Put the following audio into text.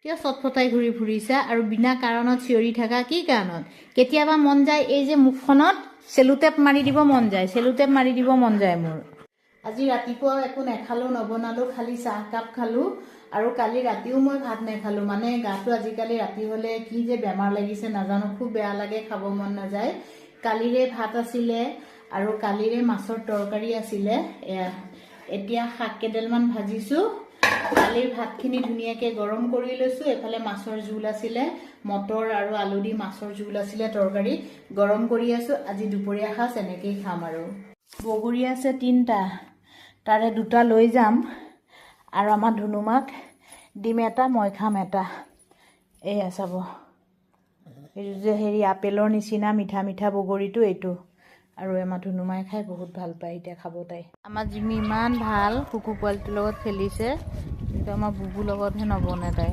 কিয় চটফটাই ঘূৰি ফুৰিছা আৰু বিনা কাৰণত চিঞৰি থাকা কি কাৰণত? কেতিয়াবা মন যায় এই যে মুখখনত চেলোটেপ মাৰি দিব মন যায়, চেলোটেপ মাৰি দিব মন যায় মোৰ। আজি ৰাতিপুৱাও একো নেখালোঁ, নবনালোঁ, খালি চাহকাপ খালোঁ আৰু কালি ৰাতিও মই ভাত নেখালোঁ। মানে গাটো আজিকালি ৰাতি হ'লে কি যে বেমাৰ লাগিছে নাজানো, খুব বেয়া লাগে, খাব মন নাযায়। কালিৰে ভাত আছিলে আৰু কালিৰে মাছৰ তৰকাৰী আছিলে। এতিয়া শাক কেইডালমান ভাজিছোঁ। কালিৰ ভাতখিনি ধুনীয়াকৈ গৰম কৰি লৈছোঁ। এইফালে মাছৰ জোল আছিলে, মটৰ আৰু আলু দি মাছৰ জোল আছিলে, তৰকাৰী গৰম কৰি আছোঁ। আজি দুপৰীয়া সাজ এনেকেই খাম আৰু। বগৰী আছে 3টা, তাৰে 2টা লৈ যাম আৰু আমাৰ ধুনুমাক দিম এটা, মই খাম এটা। এয়া চাব, এইটো যে আপেলৰ নিচিনা মিঠা মিঠা বগৰীটো এইটো। আৰু আমাৰ ধুনুমাই খাই বহুত ভাল পায়, এতিয়া খাব তাই। আমাৰ জিমি ইমান ভাল, কুকু পোৱালিটোৰ লগত খেলিছে, কিন্তু আমাৰ বুবুৰ লগতহে নবনে তাই।